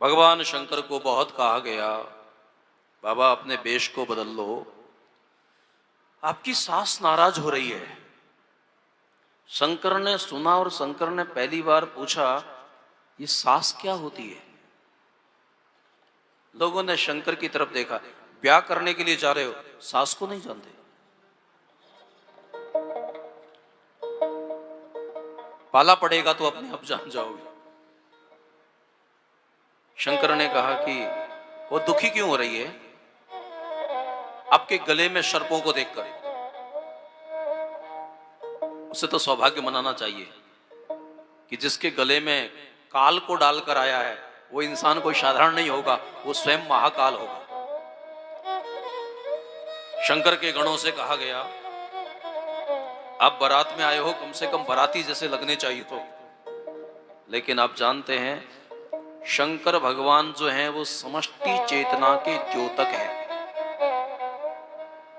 भगवान शंकर को बहुत कहा गया, बाबा अपने वेश को बदल लो, आपकी सास नाराज हो रही है। शंकर ने सुना और शंकर ने पहली बार पूछा, ये सास क्या होती है? लोगों ने शंकर की तरफ देखा, ब्याह करने के लिए जा रहे हो, सास को नहीं जानते? पाला पड़ेगा तो अपने आप जान जाओगे। शंकर ने कहा कि वो दुखी क्यों हो रही है? आपके गले में सर्पों को देखकर उसे तो सौभाग्य मनाना चाहिए कि जिसके गले में काल को डालकर आया है वो इंसान कोई साधारण नहीं होगा, वो स्वयं महाकाल होगा। शंकर के गणों से कहा गया, आप बारात में आए हो, कम से कम बाराती जैसे लगने चाहिए तो। लेकिन आप जानते हैं शंकर भगवान जो हैं वो समष्टि चेतना के द्योतक हैं।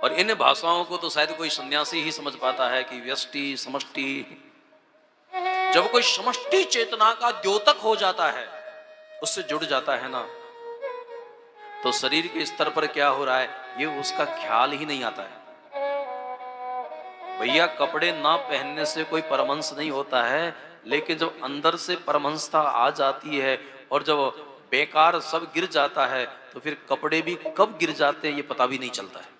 और इन भाषाओं को तो शायद कोई सन्यासी ही समझ पाता है कि व्यष्टि समष्टि। जब कोई समष्टि चेतना का द्योतक हो जाता है, उससे जुड़ जाता है ना, तो शरीर के स्तर पर क्या हो रहा है ये उसका ख्याल ही नहीं आता है। भैया कपड़े ना पहनने से कोई परमहंस नहीं होता है, लेकिन जब अंदर से परमहंसता आ जाती है और जब बेकार सब गिर जाता है तो फिर कपड़े भी कब गिर जाते हैं ये पता भी नहीं चलता है।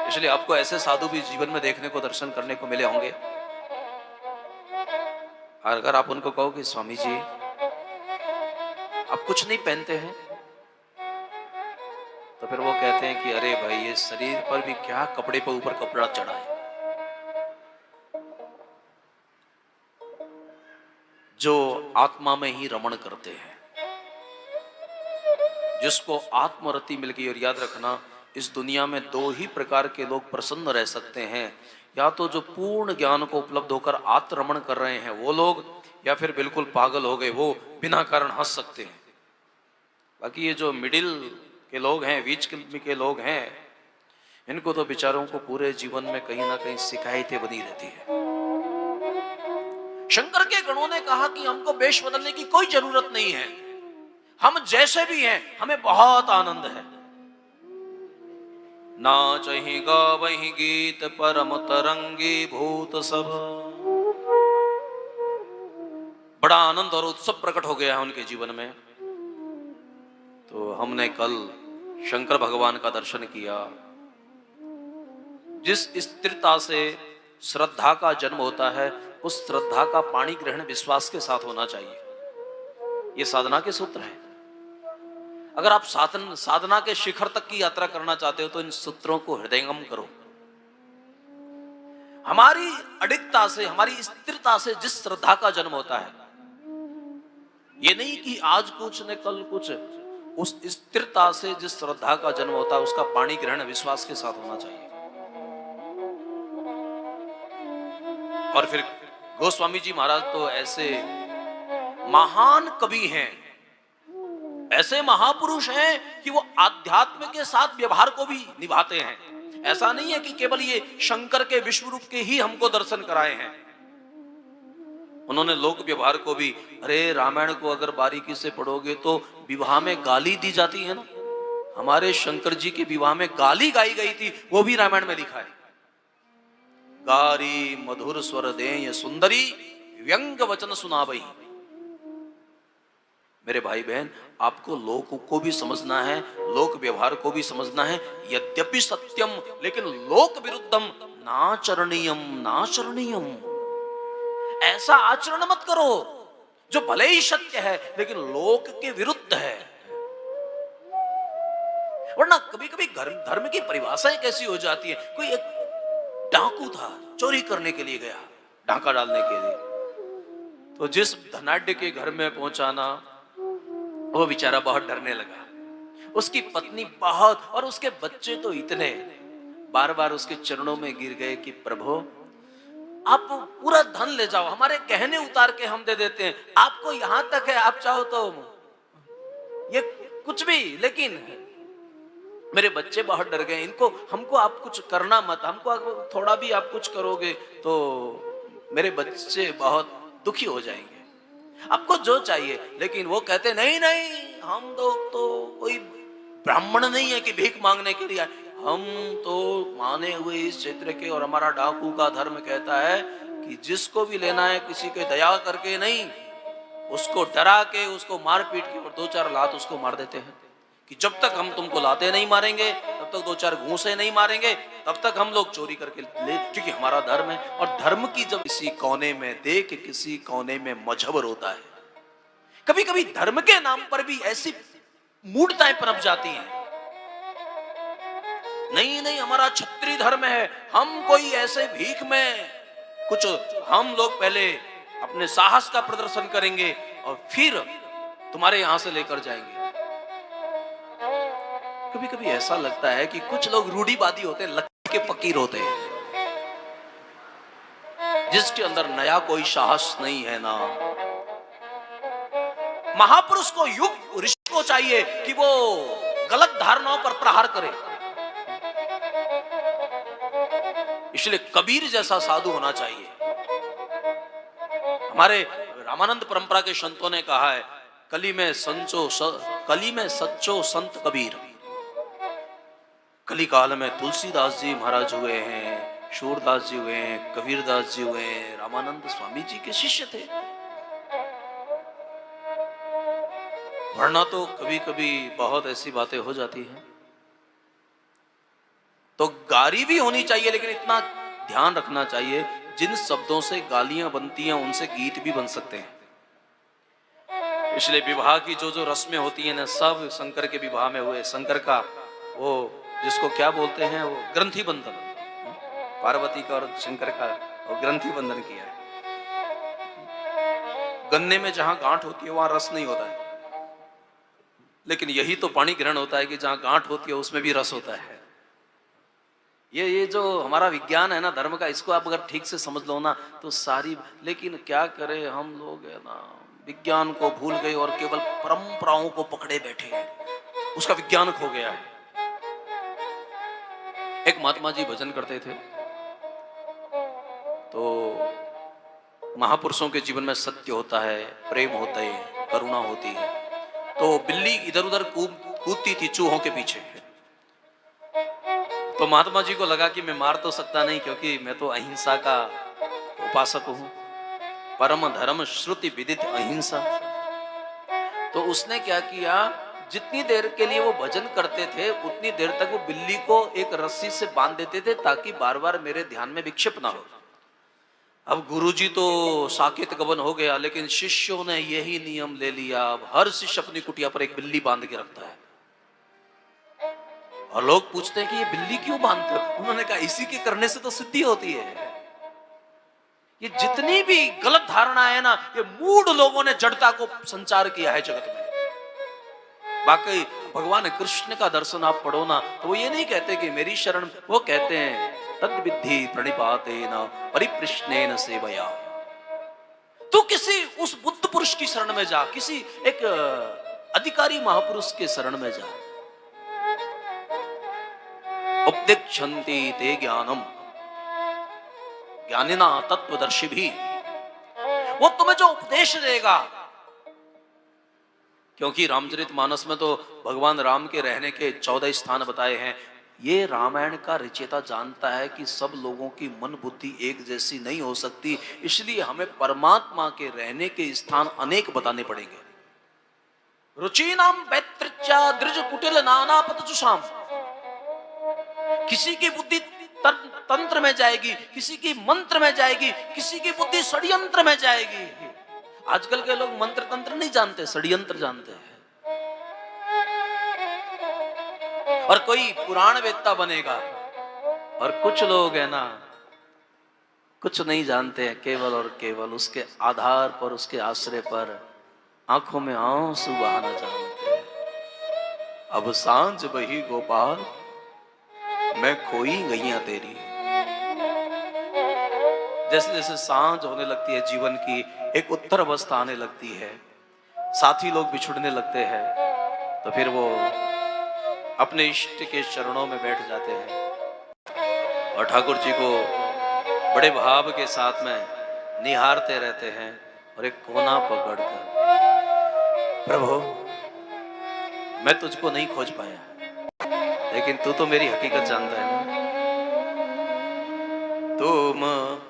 इसलिए आपको ऐसे साधु भी जीवन में देखने को, दर्शन करने को मिले होंगे। और अगर आप उनको कहो कि स्वामी जी आप कुछ नहीं पहनते हैं, तो फिर वो कहते हैं कि अरे भाई ये शरीर पर भी क्या कपड़े पर ऊपर कपड़ा चढ़ा है। जो आत्मा में ही रमण करते हैं, जिसको आत्मरति मिल गई। और याद रखना इस दुनिया में दो ही प्रकार के लोग प्रसन्न रह सकते हैं, या तो जो पूर्ण ज्ञान को उपलब्ध होकर आत्मरमण कर रहे हैं वो लोग, या फिर बिल्कुल पागल हो गए वो बिना कारण हंस सकते हैं। बाकी ये जो मिडिल के लोग हैं, बीच के लोग हैं, इनको तो बेचारों को पूरे जीवन में कहीं ना कहीं शिकायतें बनी रहती है। शंकर के गणों ने कहा कि हमको वेश बदलने की कोई जरूरत नहीं है, हम जैसे भी हैं हमें बहुत आनंद है। नाचहि गावहि गीत परम तरंगी भूत सब। बड़ा आनंद और उत्सव प्रकट हो गया है उनके जीवन में। तो हमने कल शंकर भगवान का दर्शन किया। जिस स्थिरता से श्रद्धा का जन्म होता है, उस श्रद्धा का पाणी ग्रहण विश्वास के साथ होना चाहिए। ये साधना के सूत्र हैं। अगर आप साधना के शिखर तक की यात्रा करना चाहते हो तो इन सूत्रों को हृदयंगम करो। हमारी अडिगता से, हमारी स्थिरता से जिस श्रद्धा का जन्म होता है, ये नहीं कि आज कुछ ने कल कुछ, उस स्थिरता से जिस श्रद्धा का जन्म होता है उसका पाणी ग्रहण विश्वास के साथ होना चाहिए। और फिर गोस्वामी जी महाराज तो ऐसे महान कवि हैं, ऐसे महापुरुष हैं कि वो आध्यात्म के साथ व्यवहार को भी निभाते हैं। ऐसा नहीं है कि केवल ये शंकर के विश्व रूप के ही हमको दर्शन कराए हैं, उन्होंने लोक व्यवहार को भी। अरे रामायण को अगर बारीकी से पढ़ोगे तो विवाह में गाली दी जाती है ना, हमारे शंकर जी के विवाह में गाली गाई गई थी, वो भी रामायण में लिखा है। गारी मधुर स्वर देय सुंदरी व्यंग वचन सुनावई। मेरे भाई बहन, आपको लोक को भी समझना है, लोक व्यवहार को भी समझना है। यद्यपि सत्यम लेकिन लोक विरुद्धम नाचरणीयम नाचरणीयम। ऐसा आचरण मत करो जो भले ही सत्य है लेकिन लोक के विरुद्ध है। वरना कभी कभी धर्म की परिभाषाएं कैसी हो जाती है। कोई एक डाकू था, चोरी करने के लिए गया, डाका डालने के लिए, तो जिस धनाढ्य के घर में पहुंचा ना, वो बेचारा बहुत डरने लगा। उसकी पत्नी बहुत और उसके बच्चे तो इतने बार बार उसके चरणों में गिर गए कि प्रभु आप पूरा धन ले जाओ, हमारे कहने उतार के हम दे देते हैं, आपको यहां तक है, आप चाहो तो ये कुछ भी, लेकिन मेरे बच्चे बहुत डर गए, इनको हमको आप कुछ करना मत, हमको थोड़ा भी आप कुछ करोगे तो मेरे बच्चे बहुत दुखी हो जाएंगे। आपको जो चाहिए। लेकिन वो कहते नहीं नहीं, हम लोग तो कोई ब्राह्मण नहीं है कि भीख मांगने के लिए आए। हम तो माने हुए इस क्षेत्र के, और हमारा डाकू का धर्म कहता है कि जिसको भी लेना है किसी के दया करके नहीं, उसको डरा के, उसको मार पीट के और 2-4 लात उसको मार देते हैं कि जब तक हम तुमको लाते नहीं मारेंगे, तब तक 2-4 घूंसे नहीं मारेंगे, तब तक हम लोग चोरी करके ले, क्योंकि हमारा धर्म है। और धर्म की जब किसी कोने में देख, किसी कोने में मजहबर होता है। कभी कभी धर्म के नाम पर भी ऐसी मूढ़ताएं पनप जाती हैं। नहीं नहीं, हमारा क्षत्रिय धर्म है, हम कोई ऐसे भीख में कुछ, हम लोग पहले अपने साहस का प्रदर्शन करेंगे और फिर तुम्हारे यहां से लेकर जाएंगे। कभी कभी ऐसा लगता है कि कुछ लोग रूढ़िवादी होते हैं, लक्की के फकीर होते हैं, जिसके अंदर नया कोई साहस नहीं है ना। महापुरुष को, युग ऋषि को चाहिए कि वो गलत धारणाओं पर प्रहार करे। इसलिए कबीर जैसा साधु होना चाहिए। हमारे रामानंद परंपरा के संतों ने कहा है, कली में सच्चो संत कबीर। कली काल में तुलसीदास जी महाराज हुए हैं, सूरदास जी हुए हैं, कबीरदास जी हुए हैं, रामानंद स्वामी जी के शिष्य थे। वरना तो कभी कभी बहुत ऐसी बातें हो जाती हैं। तो गाली भी होनी चाहिए, लेकिन इतना ध्यान रखना चाहिए, जिन शब्दों से गालियां बनती हैं उनसे गीत भी बन सकते हैं। इसलिए विवाह की जो जो रस्में होती हैं ना, सब शंकर के विवाह में हुए। शंकर का वो जिसको क्या बोलते हैं, वो ग्रंथि बंधन, पार्वती का और शंकर का वो ग्रंथि बंधन किया है। गन्ने में जहां गांठ होती है वहां रस नहीं होता है, लेकिन यही तो पाणी ग्रहण होता है कि जहां गांठ होती है उसमें भी रस होता है। ये जो हमारा विज्ञान है ना धर्म का, इसको आप अगर ठीक से समझ लो ना तो सारी, लेकिन क्या करें हम लोग है ना, विज्ञान को भूल गए और केवल परंपराओं को पकड़े बैठे हैं, उसका विज्ञान खो गया है। एक महात्मा जी भजन करते थे, तो महापुरुषों के जीवन में सत्य होता है, प्रेम होता है, करुणा होती है। तो बिल्ली इधर उधर कूदती थी चूहों के पीछे। तो महात्मा जी को लगा कि मैं मार तो सकता नहीं, क्योंकि मैं तो अहिंसा का उपासक हूं, परम धर्म श्रुति विदित अहिंसा। तो उसने क्या किया, जितनी देर के लिए वो भजन करते थे उतनी देर तक वो बिल्ली को एक रस्सी से बांध देते थे, ताकि बार बार मेरे ध्यान में विक्षेप ना हो। अब गुरुजी तो साकेत गबन हो गया, लेकिन शिष्यों ने यही नियम ले लिया। अब हर शिष्य अपनी कुटिया पर एक बिल्ली बांध के रखता है। और लोग पूछते हैं कि ये बिल्ली क्यों बांधते हो? उन्होंने कहा इसी के करने से तो सिद्धि होती है। ये जितनी भी गलत धारणा है ना, ये मूढ़ लोगों ने जड़ता को संचार किया है जगत में। बाकी भगवान कृष्ण का दर्शन आप पढ़ो ना, तो वो ये नहीं कहते कि मेरी शरण, वो कहते हैं तद विद्धि प्रणिपातेन परिप्रश्नेन सेवया। तू किसी उस बुद्ध पुरुष की शरण में जा, किसी एक अधिकारी महापुरुष के शरण में जा। उपदिक्षन्ति ते ज्ञानम ज्ञानिना तत्वदर्शी भी, वो तुम्हें जो उपदेश देगा। क्योंकि रामचरितमानस में तो भगवान राम के रहने के 14 स्थान बताए हैं। ये रामायण का रचयिता जानता है कि सब लोगों की मन बुद्धि एक जैसी नहीं हो सकती, इसलिए हमें परमात्मा के रहने के स्थान अनेक बताने पड़ेंगे। रुचिनाम वैत्रच्या द्विज कुटिल नाना पतचुषाम। किसी की बुद्धि तंत्र में जाएगी, किसी की मंत्र में जाएगी, किसी की बुद्धि षड्यंत्र में जाएगी। आजकल के लोग मंत्र तंत्र नहीं जानते, षड्यंत्र जानते हैं। और कोई पुराण वेत्ता बनेगा, और कुछ लोग है ना कुछ नहीं जानते हैं, केवल और केवल उसके आधार पर, उसके आश्रय पर आंखों में आंसू बहाना जानते हैं। अब सांझ बही गोपाल मैं खोई गईया तेरी। जैसे जैसे सांझ होने लगती है जीवन की, एक उत्तर अवस्था आने लगती है, साथी लोग बिछुड़ने लगते हैं, तो फिर वो अपने इष्ट के चरणों में बैठ जाते हैं और ठाकुर जी को बड़े भाव के साथ में निहारते रहते हैं और एक कोना पकड़कर, प्रभु मैं तुझको नहीं खोज पाया, लेकिन तू तो मेरी हकीकत जानता है ना। तुम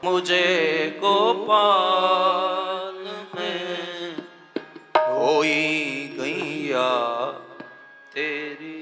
मुझे गोपाल में होई गैया तेरी,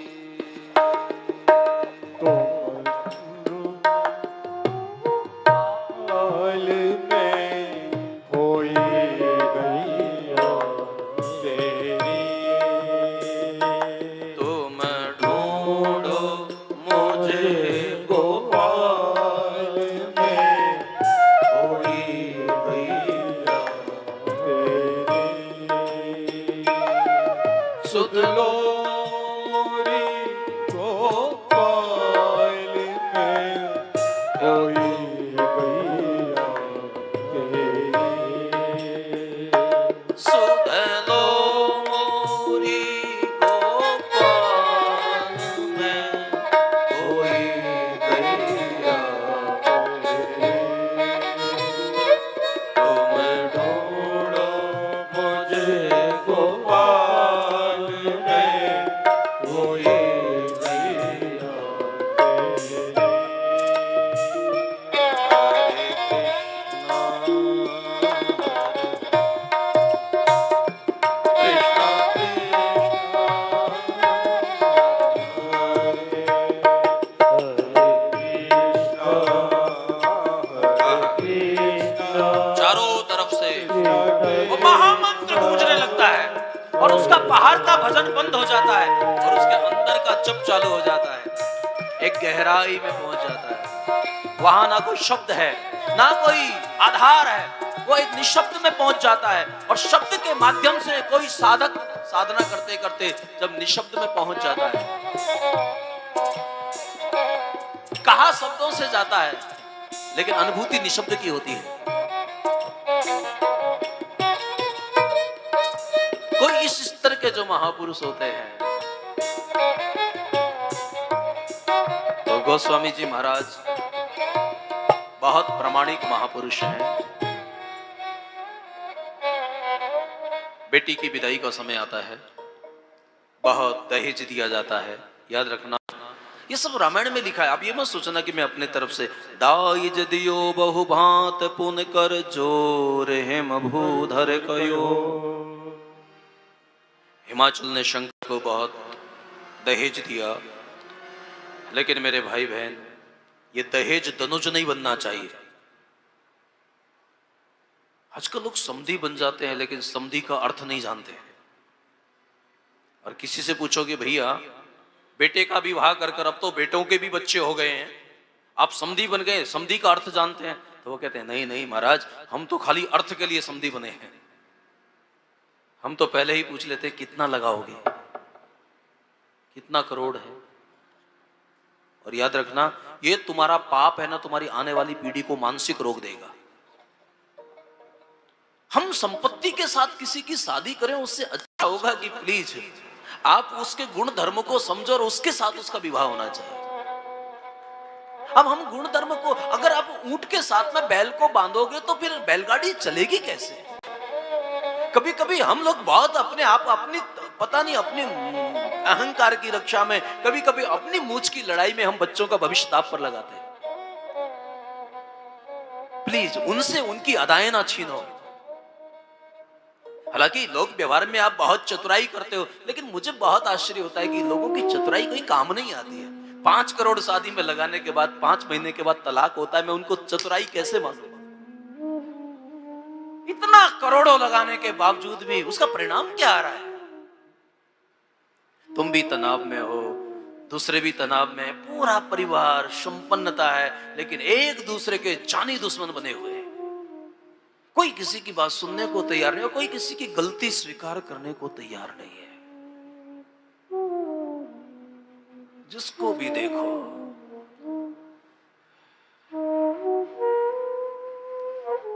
और उसका बाहर का भजन बंद हो जाता है और उसके अंदर का जप चालू हो जाता है, एक गहराई में पहुंच जाता है। वहां ना कोई शब्द है, ना कोई आधार है, वो एक निशब्द में पहुंच जाता है। और शब्द के माध्यम से कोई साधक साधना करते करते जब निशब्द में पहुंच जाता है, कहा शब्दों से जाता है लेकिन अनुभूति निशब्द की होती है। कोई इस स्तर के जो महापुरुष होते हैं, तो गोस्वामी जी महाराज बहुत प्रामाणिक महापुरुष हैं। बेटी की विदाई का समय आता है, बहुत दहेज दिया जाता है। याद रखना, ये सब रामायण में लिखा है। आप ये मत सोचना कि मैं अपने तरफ से दाइज दियो बहु भांत पुन कर जोर हेम भूधर कयो। हिमाचल ने शंकर को बहुत दहेज दिया, लेकिन मेरे भाई बहन, ये दहेज दनुज नहीं बनना चाहिए। आजकल लोग समधी बन जाते हैं लेकिन समधी का अर्थ नहीं जानते हैं। और किसी से पूछोगे भैया बेटे का विवाह कर कर अब तो बेटों के भी बच्चे हो गए हैं, आप समधी बन गए, समधी का अर्थ जानते हैं? तो वो कहते हैं नहीं नहीं महाराज, हम तो खाली अर्थ के लिए समधी बने हैं। हम तो पहले ही पूछ लेते कितना लगाओगे, कितना करोड़ है। और याद रखना, ये तुम्हारा पाप है ना, तुम्हारी आने वाली पीढ़ी को मानसिक रोग देगा। हम संपत्ति के साथ किसी की शादी करें, उससे अच्छा होगा कि प्लीज आप उसके गुण धर्म को समझो और उसके साथ उसका विवाह होना चाहिए। अब हम गुण धर्म को, अगर आप ऊंट के साथ में बैल को बांधोगे तो फिर बैलगाड़ी चलेगी कैसे? कभी कभी हम लोग बहुत अपने आप, अपनी पता नहीं, अपनी अहंकार की रक्षा में, कभी कभी अपनी मूंछ की लड़ाई में हम बच्चों का भविष्य दांव पर लगाते हैं। प्लीज उनसे उनकी अदाएं ना छीनो। हालांकि लोग व्यवहार में आप बहुत चतुराई करते हो, लेकिन मुझे बहुत आश्चर्य होता है कि लोगों की चतुराई कोई काम नहीं आती है। 5 करोड़ शादी में लगाने के बाद 5 महीने के बाद तलाक होता है, मैं उनको चतुराई कैसे मानूंगा? इतना करोड़ों लगाने के बावजूद भी उसका परिणाम क्या आ रहा है? तुम भी तनाव में हो, दूसरे भी तनाव में, पूरा परिवार संपन्नता है लेकिन एक दूसरे के जानी दुश्मन बने हुए हैं। कोई किसी की बात सुनने को तैयार नहीं है, कोई किसी की गलती स्वीकार करने को तैयार नहीं है। जिसको भी देखो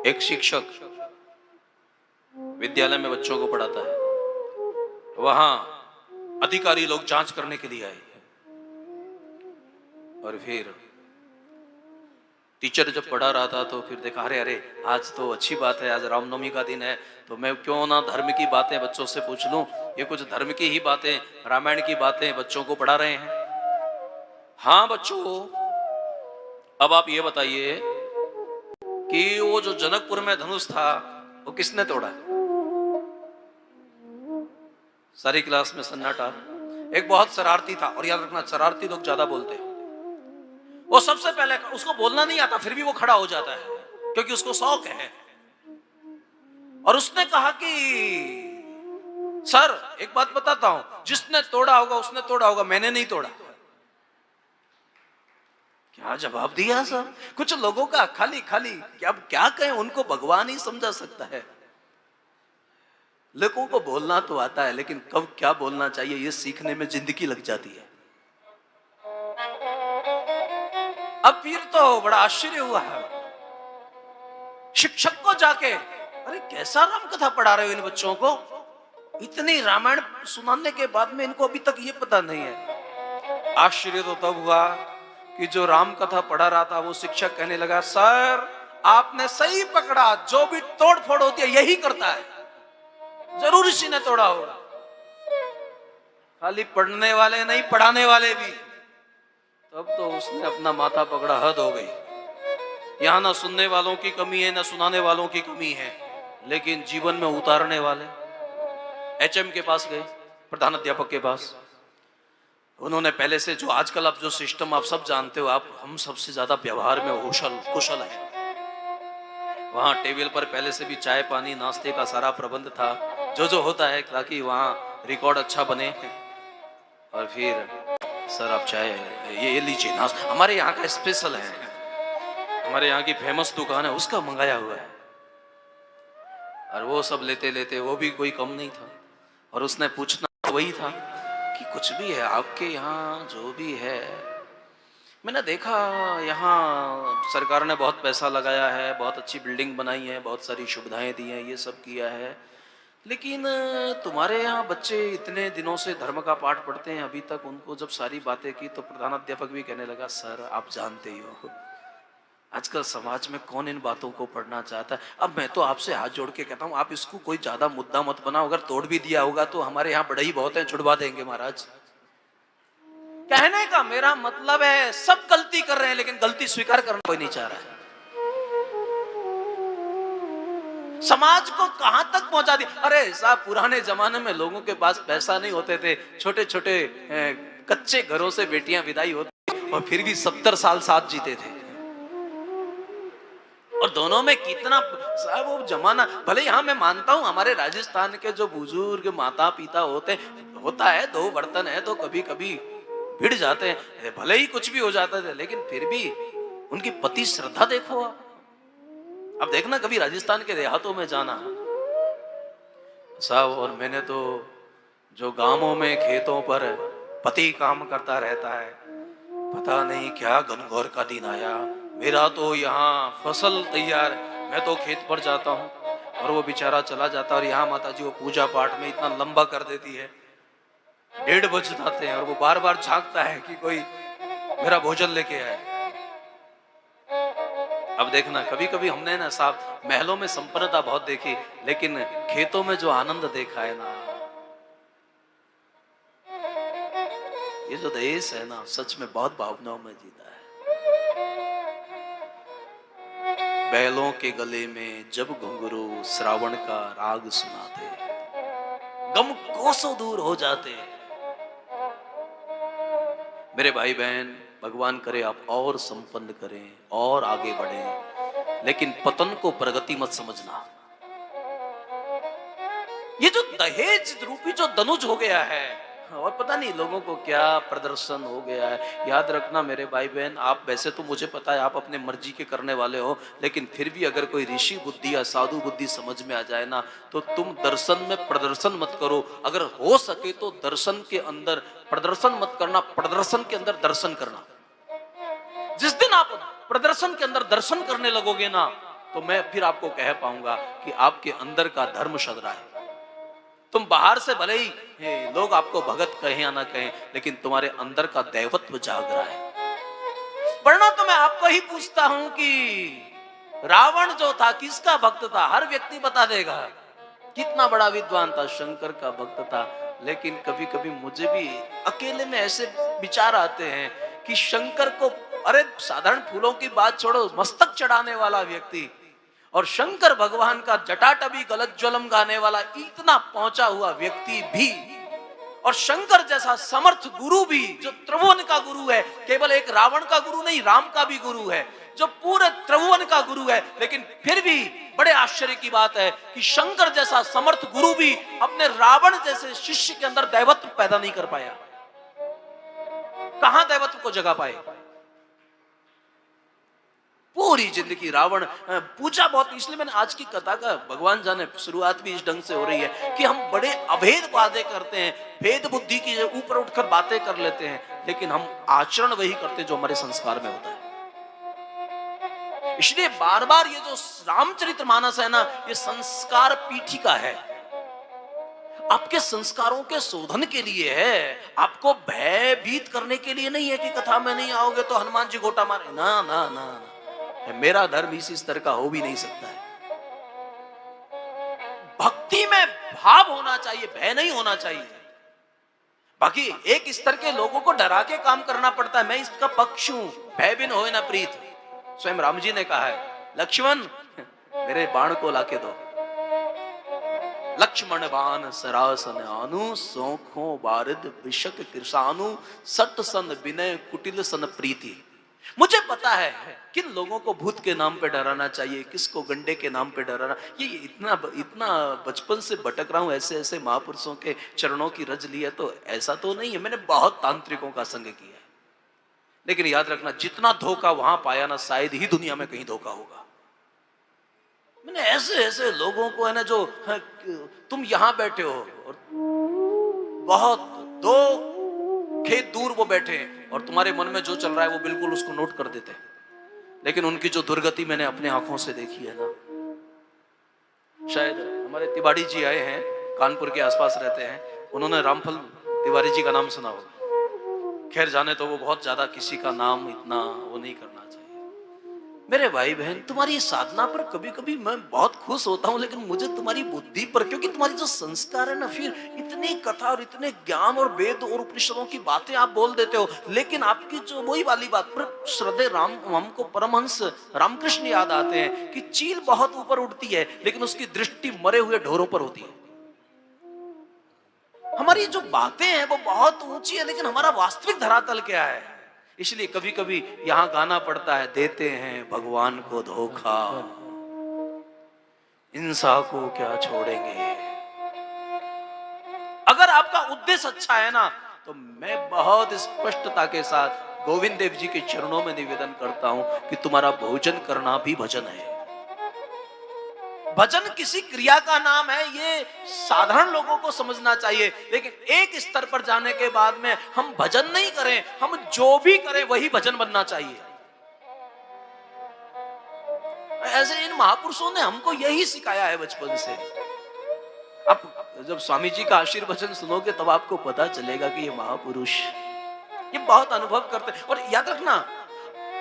एक शिक्षक विद्यालय में बच्चों को पढ़ाता है, वहां अधिकारी लोग जांच करने के लिए आए और फिर टीचर जब पढ़ा रहा था तो फिर देखा, अरे अरे आज तो अच्छी बात है, आज रामनवमी का दिन है, तो मैं क्यों ना धर्म की बातें बच्चों से पूछ लूं। ये कुछ धर्म की ही बातें, रामायण की बातें बच्चों को पढ़ा रहे हैं। हाँ बच्चों, अब आप ये बताइए कि वो जो जनकपुर में धनुष था वो किसने तोड़ा? सारी क्लास में सन्नाटा। एक बहुत शरारती था, और याद रखना शरारती लोग ज्यादा बोलते हैं। वो सबसे पहले, उसको बोलना नहीं आता फिर भी वो खड़ा हो जाता है क्योंकि उसको शौक है। और उसने कहा कि सर एक बात बताता हूं, जिसने तोड़ा होगा उसने तोड़ा होगा, मैंने नहीं तोड़ा। क्या जवाब दिया सर? कुछ लोगों का खाली खाली क्या कहें, उनको भगवान ही समझा सकता है। लोगों को बोलना तो आता है लेकिन कब क्या बोलना चाहिए ये सीखने में जिंदगी लग जाती है। अब फिर तो बड़ा आश्चर्य हुआ है, शिक्षक को जाके, अरे कैसा राम कथा पढ़ा रहे हो इन बच्चों को, इतनी रामायण सुनाने के बाद में इनको अभी तक ये पता नहीं है। आश्चर्य तो तब हुआ कि जो राम कथा पढ़ा रहा था वो शिक्षक कहने लगा, सर आपने सही पकड़ा, जो भी तोड़ फोड़ होती है यही करता है, जरूर इसी ने तोड़ा होगा। खाली पढ़ने वाले नहीं, पढ़ाने वाले भी। तब तो उसने अपना माथा पकड़ा, हद हो गई। यहां ना सुनने वालों की कमी है ना सुनाने वालों की कमी है, लेकिन जीवन में उतारने वाले। एचएम के पास गए, प्रधान अध्यापक के पास। उन्होंने पहले से जो आजकल आप जो सिस्टम आप सब जानते हो, आप हम सबसे ज्यादा व्यवहार में कुशल है। वहां टेबल पर पहले से भी चाय पानी नाश्ते का सारा प्रबंध था, जो होता है ताकि वहां रिकॉर्ड अच्छा बने। और फिर सर आप चाय ये लीजिए, नाश्ता हमारे यहाँ का स्पेशल है, हमारे यहाँ की फेमस दुकान है उसका मंगाया हुआ है। और वो सब लेते लेते वो भी कोई कम नहीं था। और उसने पूछना वही था कि कुछ भी है आपके यहाँ, जो भी है। मैंने देखा यहाँ सरकार ने बहुत पैसा लगाया है, बहुत अच्छी बिल्डिंग बनाई है, बहुत सारी सुविधाएं दी हैं, ये सब किया है, लेकिन तुम्हारे यहाँ बच्चे इतने दिनों से धर्म का पाठ पढ़ते हैं, अभी तक उनको जब सारी बातें की तो प्रधानाध्यापक भी कहने लगा, सर आप जानते ही हो आजकल समाज में कौन इन बातों को पढ़ना चाहता है। अब मैं तो आपसे हाथ जोड़ के कहता हूँ, आप इसको कोई ज्यादा मुद्दा मत बनाओ, अगर तोड़ भी दिया होगा तो हमारे यहाँ बड़े ही बहुत हैं, छुड़वा देंगे महाराज। कहने का मेरा मतलब है सब गलती कर रहे हैं लेकिन गलती स्वीकार करना कोई नहीं चाह रहा है। समाज को कहां तक पहुंचा दिया। अरे साहब पुराने जमाने में लोगों के पास पैसा नहीं होते थे, छोटे छोटे कच्चे घरों से बेटियां विदाई होती और फिर भी 70 साल साथ जीते थे। और दोनों में कितना साहब वो जमाना, भले यहाँ मैं मानता हूँ हमारे राजस्थान के जो बुजुर्ग माता पिता होता है, 2 बर्तन है तो कभी कभी भिड़ जाते हैं, भले ही कुछ भी हो जाता है, लेकिन फिर भी उनकी पति श्रद्धा देखो आप। अब देखना कभी राजस्थान के देहातों में जाना साहब, और मैंने तो जो गांवों में खेतों पर पति काम करता रहता है, पता नहीं क्या घनघोर का दिन आया। मेरा तो यहाँ फसल तैयार, मैं तो खेत पर जाता हूँ और वो बेचारा चला जाता, और यहाँ माता जी वो पूजा पाठ में इतना लंबा कर देती है, 1:30 बज जाते हैं और वो बार बार झांकता है कि कोई मेरा भोजन लेके आए। अब देखना कभी कभी हमने ना साहब महलों में संपन्नता बहुत देखी, लेकिन खेतों में जो आनंद देखा है ना, ये जो देश है ना सच में बहुत भावनाओं में जीता है। बैलों के गले में जब घुंघरू श्रावण का राग सुनाते, गम कोसों दूर हो जाते। मेरे भाई बहन, भगवान करे आप और संपन्न करें और आगे बढ़ें, लेकिन पतन को प्रगति मत समझना। ये जो दहेज रूपी जो धनुष हो गया है, और पता नहीं लोगों को क्या प्रदर्शन हो गया है। याद रखना मेरे भाई बहन, आप वैसे तो मुझे पता है आप अपने मर्जी के करने वाले हो, लेकिन फिर भी अगर कोई ऋषि बुद्धि या साधु बुद्धि समझ में आ जाए ना, तो तुम दर्शन में प्रदर्शन मत करो। अगर हो सके तो दर्शन के अंदर प्रदर्शन मत करना, प्रदर्शन के अंदर दर्शन करना। जिस दिन आप प्रदर्शन के अंदर दर्शन करने लगोगे ना, तो मैं फिर आपको कह पाऊंगा कि आपके अंदर का धर्म सद रहा है। तुम बाहर से भले ही लोग आपको भगत कहें या ना कहें, लेकिन तुम्हारे अंदर का दैवत्व जाग रहा है। वरना तो मैं आपको ही पूछता हूं कि रावण जो था किसका भक्त था? हर व्यक्ति बता देगा। कितना बड़ा विद्वान था, शंकर का भक्त था। लेकिन कभी कभी मुझे भी अकेले में ऐसे विचार आते हैं कि शंकर को, अरे साधारण फूलों की बात छोड़ो, मस्तक चढ़ाने वाला व्यक्ति और शंकर भगवान का जटाटवी गलत ज्वलम गाने वाला इतना पहुंचा हुआ व्यक्ति भी, और शंकर जैसा समर्थ गुरु भी, जो त्रिभुवन का गुरु है, केवल एक रावण का गुरु नहीं, राम का भी गुरु है, जो पूरे त्रिभुवन का गुरु है, लेकिन फिर भी बड़े आश्चर्य की बात है कि शंकर जैसा समर्थ गुरु भी अपने रावण जैसे शिष्य के अंदर दैवत्व पैदा नहीं कर पाया। कहां दैवत्व को जगा पाए? पूरी जिंदगी रावण पूजा बहुत, इसलिए मैंने आज की कथा का भगवान जाने शुरुआत भी इस ढंग से हो रही है कि हम बड़े अभेद बातें करते हैं, भेद बुद्धि की ऊपर उठकर बातें कर लेते हैं, लेकिन हम आचरण वही करते हैं जो हमारे संस्कार में होता है। इसलिए बार बार ये जो रामचरितमानस है ना, ये संस्कार पीठिका है, आपके संस्कारों के शोधन के लिए है, आपको भयभीत करने के लिए नहीं है कि कथा में नहीं आओगे तो हनुमान जी गोटा मारे। ना ना ना, ना। मेरा धर्म इसी स्तर का हो भी नहीं सकता है। भक्ति में भाव होना चाहिए, भय नहीं होना चाहिए। बाकी एक स्तर के लोगों को डरा के काम करना पड़ता है, मैं इसका पक्ष हूं। भय बिन होए ना प्रीत, स्वयं राम जी ने कहा है, लक्ष्मण मेरे बाण को लाके दो। लक्ष्मण बाण सरासन आनु, सोखों बारिद विषक कृषानु, सट सन विनय कुटिल सन प्रीति। मुझे पता है किन लोगों को भूत के नाम पे डराना चाहिए, किसको गंडे के नाम पे डराना। ये इतना बचपन से भटक रहा हूं, ऐसे ऐसे महापुरुषों के चरणों की रज ली है, तो ऐसा तो नहीं है। मैंने बहुत तांत्रिकों का संग किया है, लेकिन याद रखना, जितना धोखा वहां पाया ना, शायद ही दुनिया में कहीं धोखा होगा। मैंने ऐसे ऐसे लोगों को है ना, जो तुम यहां बैठे हो और बहुत 2 खेत दूर वो बैठे हैं और तुम्हारे मन में जो चल रहा है वो बिल्कुल उसको नोट कर देते हैं, लेकिन उनकी जो दुर्गति मैंने अपने आंखों से देखी है ना। शायद हमारे तिवारी जी आए हैं, कानपुर के आसपास रहते हैं, उन्होंने रामफल तिवारी जी का नाम सुना होगा। खैर जाने तो वो बहुत ज्यादा किसी का नाम इतना वो नहीं करना चाहिए। मेरे भाई बहन, तुम्हारी साधना पर कभी कभी मैं बहुत खुश होता हूं, लेकिन मुझे तुम्हारी बुद्धि पर, क्योंकि तुम्हारी जो संस्कार है ना, फिर इतनी कथा और इतने ज्ञान और वेद और उपनिषदों की बातें आप बोल देते हो, लेकिन आपकी जो वही वाली बात पर श्रद्धे राम, हमको परमहंस रामकृष्ण याद आते हैं कि चील बहुत ऊपर उड़ती है लेकिन उसकी दृष्टि मरे हुए ढोरों पर होती है। हमारी जो बातें हैं वो बहुत ऊंची है, लेकिन हमारा वास्तविक धरातल क्या है? इसलिए कभी कभी यहां गाना पड़ता है, देते हैं भगवान को धोखा, इंसान को क्या छोड़ेंगे। अगर आपका उद्देश्य अच्छा है ना, तो मैं बहुत स्पष्टता के साथ गोविंद देव जी के चरणों में निवेदन करता हूं कि तुम्हारा भोजन करना भी भजन है। भजन किसी क्रिया का नाम है, ये साधारण लोगों को समझना चाहिए, लेकिन एक स्तर पर जाने के बाद में हम भजन नहीं करें, हम जो भी करें वही भजन बनना चाहिए। ऐसे इन महापुरुषों ने हमको यही सिखाया है बचपन से। अब जब स्वामी जी का आशीर्वचन सुनोगे तब आपको पता चलेगा कि ये महापुरुष ये बहुत अनुभव करते हैं। और याद रखना,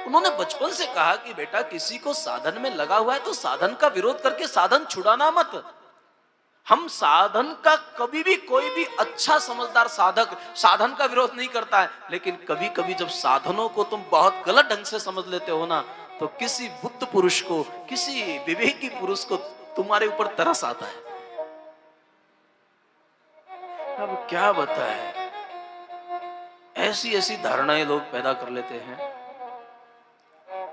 उन्होंने बचपन से कहा कि बेटा किसी को साधन में लगा हुआ है तो साधन का विरोध करके साधन छुड़ाना मत। हम साधन का कभी भी, कोई भी अच्छा समझदार साधक साधन का विरोध नहीं करता है, लेकिन कभी कभी जब साधनों को तुम बहुत गलत ढंग से समझ लेते हो ना, तो किसी बुद्ध पुरुष को, किसी विवेकी पुरुष को तुम्हारे ऊपर तरस आता है। अब क्या बताएं, ऐसी ऐसी धारणाएं लोग पैदा कर लेते हैं।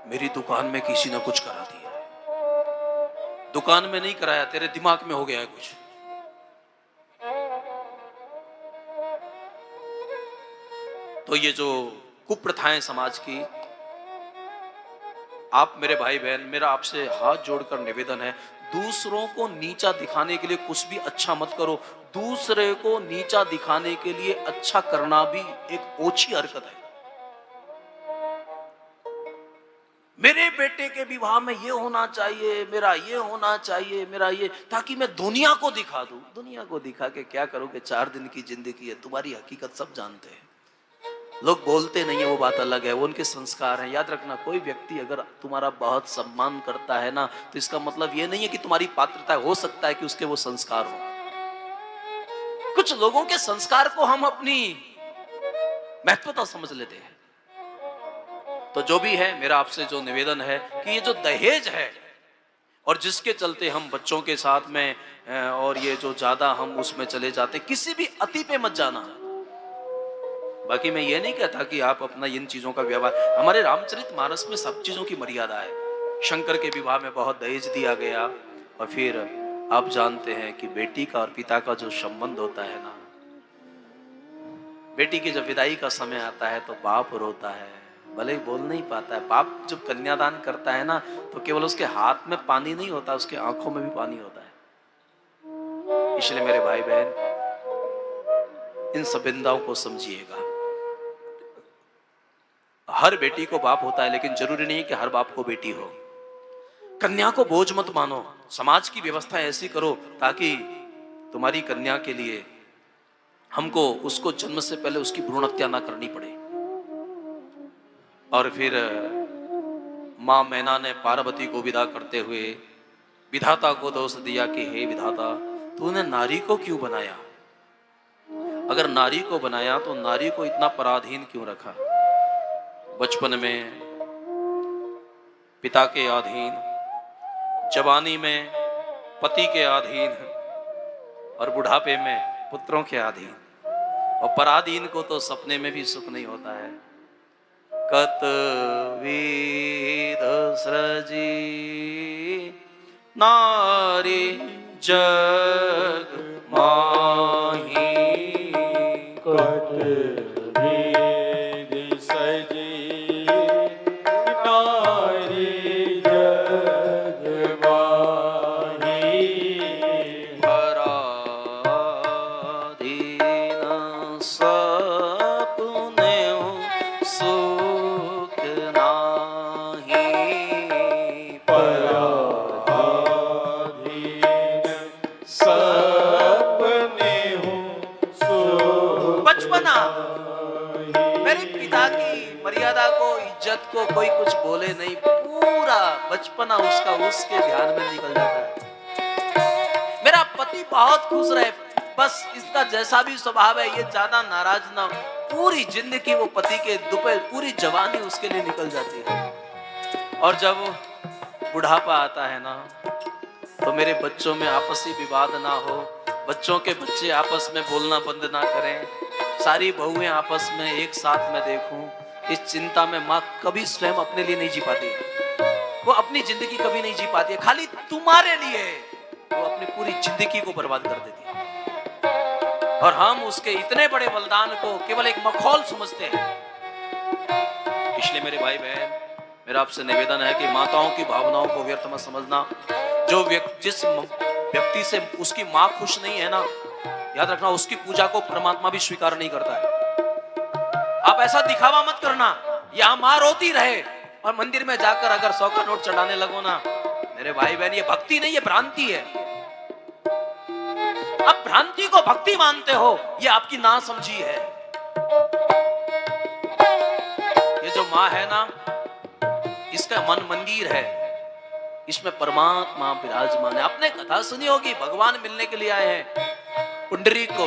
मेरी दुकान में किसी ने कुछ करा दिया, दुकान में नहीं कराया, तेरे दिमाग में हो गया है कुछ। तो ये जो कुप्रथाएं समाज की, आप मेरे भाई बहन, मेरा आपसे हाथ जोड़कर निवेदन है, दूसरों को नीचा दिखाने के लिए कुछ भी अच्छा मत करो। दूसरे को नीचा दिखाने के लिए अच्छा करना भी एक ओछी हरकत है। मेरे बेटे के विवाह में ये होना चाहिए, मेरा ये होना चाहिए, मेरा ये, ताकि मैं दुनिया को दिखा दूं। दुनिया को दिखा के क्या करोगे? 4 दिन की जिंदगी है, तुम्हारी हकीकत सब जानते हैं। लोग बोलते नहीं है वो बात अलग है, वो उनके संस्कार हैं। याद रखना, कोई व्यक्ति अगर तुम्हारा बहुत सम्मान करता है ना, तो इसका मतलब ये नहीं है कि तुम्हारी पात्रता, हो सकता है कि उसके वो संस्कार हो। कुछ लोगों के संस्कार को हम अपनी महत्वता समझ लेते हैं। तो जो भी है, मेरा आपसे जो निवेदन है कि ये जो दहेज है और जिसके चलते हम बच्चों के साथ में और ये जो ज्यादा हम उसमें चले जाते, किसी भी अति पे मत जाना। बाकी मैं ये नहीं कहता कि आप अपना इन चीजों का व्यवहार, हमारे रामचरितमानस में सब चीजों की मर्यादा है। शंकर के विवाह में बहुत दहेज दिया गया, और फिर आप जानते हैं कि बेटी का और पिता का जो संबंध होता है ना, बेटी की जब विदाई का समय आता है तो बाप रोता है, भले ही बोल नहीं पाता है। बाप जब कन्यादान करता है ना, तो केवल उसके हाथ में पानी नहीं होता, उसके आंखों में भी पानी होता है। इसलिए मेरे भाई बहन, इन संबंधों को समझिएगा। हर बेटी को बाप होता है, लेकिन जरूरी नहीं कि हर बाप को बेटी हो। कन्या को बोझ मत मानो, समाज की व्यवस्था ऐसी करो ताकि तुम्हारी कन्या के लिए हमको उसको जन्म से पहले उसकी भ्रूण हत्या ना करनी पड़े। और फिर मां मैना ने पार्वती को विदा करते हुए विधाता को दोष दिया कि हे विधाता, तूने नारी को क्यों बनाया? अगर नारी को बनाया तो नारी को इतना पराधीन क्यों रखा? बचपन में पिता के अधीन, जवानी में पति के अधीन, और बुढ़ापे में पुत्रों के अधीन। और पराधीन को तो सपने में भी सुख नहीं होता है। कत विध सृजी नारी जग माही, कत विध सजी नारी जग माही, पराधीन सपने सुख नाही, पराधीन सपने सुख बचपना। मेरे पिता की मर्यादा को, इज्जत को कोई कुछ बोले नहीं, पूरा बचपना उसका उसके ध्यान में निकल जाता है। मेरा पति बहुत खुश रहे, बस इसका जैसा भी स्वभाव है, ये ज्यादा नाराज ना हो। पूरी जिंदगी वो पति के दुपे, पूरी जवानी उसके लिए निकल जाती है। और जब बुढ़ापा आता है ना, तो मेरे बच्चों में आपसी विवाद ना हो, बच्चों के बच्चे आपस में बोलना बंद ना करें, सारी बहुएं आपस में एक साथ में देखूं, इस चिंता में माँ कभी स्वयं अपने लिए नहीं जी पाती है। वो अपनी जिंदगी कभी नहीं जी पाती है, खाली तुम्हारे लिए वो अपनी पूरी जिंदगी को बर्बाद कर देती है। और हम उसके इतने बड़े बलिदान को केवल एक मखौल समझते हैं। इसलिए मेरे भाई बहन, मेरा आपसे निवेदन है कि माताओं की भावनाओं को व्यर्थ मत समझना। जो जिस व्यक्ति से उसकी माँ खुश नहीं है ना, याद रखना, उसकी पूजा को परमात्मा भी स्वीकार नहीं करता है। आप ऐसा दिखावा मत करना, यहाँ माँ रोती रहे और मंदिर में जाकर अगर 100 का नोट चढ़ाने लगो ना, मेरे भाई बहन, ये भक्ति नहीं, ये भ्रांति है। अब भ्रांति को भक्ति मानते हो, ये आपकी नासमझी है। ये जो माँ है ना, इसका मन मंदिर है, इसमें परमात्मा विराजमान है। आपने कथा सुनी होगी, भगवान मिलने के लिए आए हैं पुंडरीक को।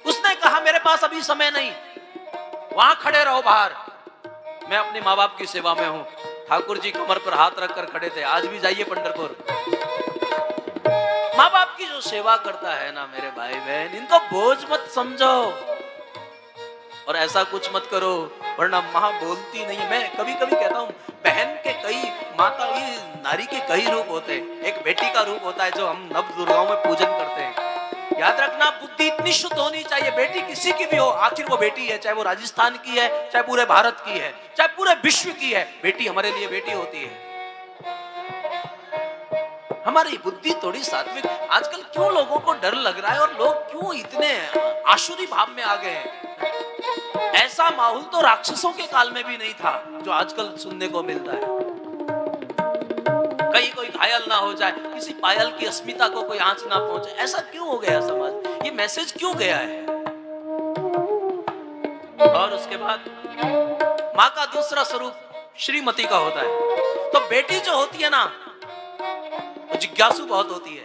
उसने कहा मेरे पास अभी समय नहीं, वहां खड़े रहो बाहर, मैं अपने माँ बाप की सेवा में हूं। ठाकुर जी कमर पर हाथ रखकर खड़े थे। आज भी जाइए पंढरपुर, माँ बाप की जो सेवा करता है ना मेरे भाई बहन, इनको बोझ मत समझो और ऐसा कुछ मत करो, वरना माँ बोलती नहीं है। मैं कभी कभी कहता हूँ, बहन के कई, माता, ये नारी के कई रूप होते हैं। एक बेटी का रूप होता है जो हम नव दुर्गाओं में पूजन करते हैं। याद रखना, बुद्धि इतनी शुद्ध होनी चाहिए, बेटी किसी की भी हो, आखिर वो बेटी है, चाहे वो राजस्थान की है, चाहे पूरे भारत की है, चाहे पूरे विश्व की है, बेटी हमारे लिए बेटी होती है। हमारी बुद्धि थोड़ी सात्विक। आजकल क्यों लोगों को डर लग रहा है और लोग क्यों इतने आसुरी भाव में आ गए हैं? ऐसा माहौल तो राक्षसों के काल में भी नहीं था जो आजकल सुनने को मिलता है। कहीं कोई घायल ना हो जाए, किसी पायल की अस्मिता को कोई आंच ना पहुंचे, ऐसा क्यों हो गया समाज? ये मैसेज क्यों गया है? और उसके बाद माँ का दूसरा स्वरूप श्रीमती का होता है। तो बेटी जो होती है ना, वो जिज्ञासु बहुत होती है।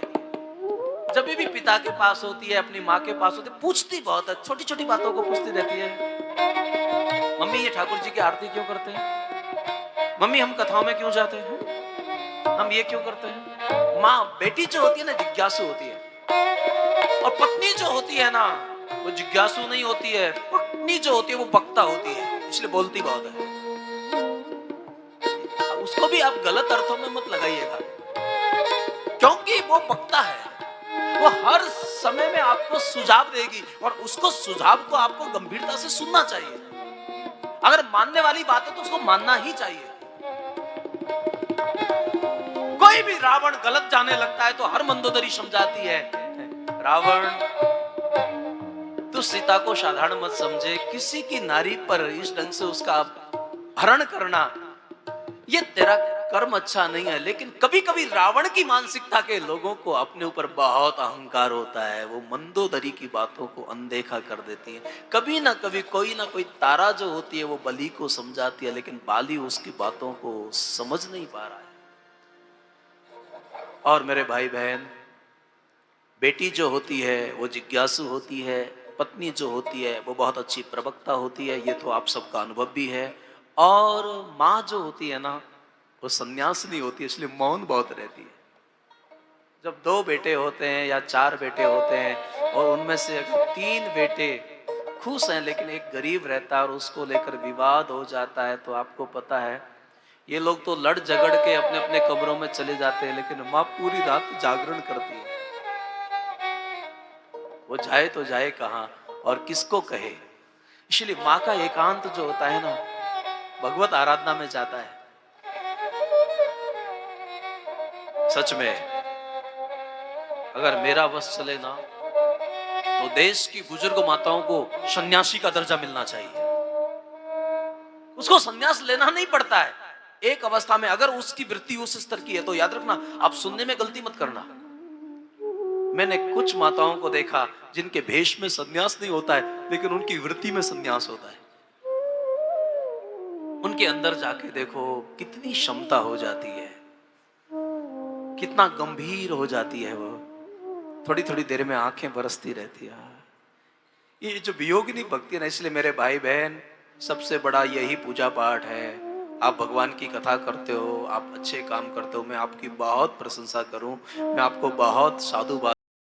जब भी पिता के पास होती है, अपनी माँ के पास होती है, पूछती बहुत है, छोटी छोटी बातों को पूछती रहती है। मम्मी ये ठाकुर जी की आरती क्यों करते हैं? मम्मी हम कथाओं में क्यों जाते हैं? हम ये क्यों करते हैं? माँ, बेटी जो होती है ना, जिज्ञासु होती है। और पत्नी जो होती है ना, वो जिज्ञासु नहीं होती है। पत्नी जो होती है वो वक्ता होती है, इसलिए बोलती बहुत है। उसको भी आप गलत अर्थों में मत लगाइएगा, क्योंकि वो वक्ता है। वो हर समय में आपको सुझाव देगी और उसको सुझाव को आपको गंभीरता से सुनना चाहिए। अगर मानने वाली बात है तो उसको मानना ही चाहिए। कोई भी रावण गलत जाने लगता है तो हर मंदोदरी समझाती है, रावण तू सीता को साधारण मत समझे, किसी की नारी पर इस ढंग से उसका हरण करना ये तेरा कर्म अच्छा नहीं है। लेकिन कभी कभी रावण की मानसिकता के लोगों को अपने ऊपर बहुत अहंकार होता है, वो मंदोदरी की बातों को अनदेखा कर देती है। कभी ना कभी कोई ना कोई तारा जो होती है वो बलि को समझाती है, लेकिन बाली उसकी बातों को समझ नहीं पा रहा है। और मेरे भाई बहन, बेटी जो होती है वो जिज्ञासु होती है, पत्नी जो होती है वो बहुत अच्छी प्रवक्ता होती है, ये तो आप सबका अनुभव भी है। और माँ जो होती है ना, वो सन्यासिनी होती है, इसलिए मौन बहुत रहती है। जब 2 बेटे होते हैं या 4 बेटे होते हैं और उनमें से अगर 3 बेटे खुश हैं लेकिन एक गरीब रहता है और उसको लेकर विवाद हो जाता है, तो आपको पता है ये लोग तो लड़ झगड़ के अपने अपने कमरों में चले जाते हैं, लेकिन माँ पूरी रात जागरण करती है। वो जाए तो जाए कहाँ और किसको कहे। इसलिए माँ का एकांत जो होता है ना, भगवत आराधना में जाता है। सच में अगर मेरा वश चले ना, तो देश की बुजुर्ग माताओं को सन्यासी का दर्जा मिलना चाहिए। उसको सन्यास लेना नहीं पड़ता है। एक अवस्था में अगर उसकी वृत्ति उस स्तर की है तो याद रखना, आप सुनने में गलती मत करना। मैंने कुछ माताओं को देखा जिनके भेष में सन्यास नहीं होता है, लेकिन उनकी वृत्ति में सन्यास होता है। उनके अंदर जाके देखो कितनी क्षमता हो जाती है, कितना गंभीर हो जाती है। वो थोड़ी थोड़ी देर में आंखें बरसती रहती है। ये जो वियोगिनी भक्ति है ना, इसलिए मेरे भाई बहन, सबसे बड़ा यही पूजा पाठ है। आप भगवान की कथा करते हो, आप अच्छे काम करते हो, मैं आपकी बहुत प्रशंसा करूं, मैं आपको बहुत साधुवाद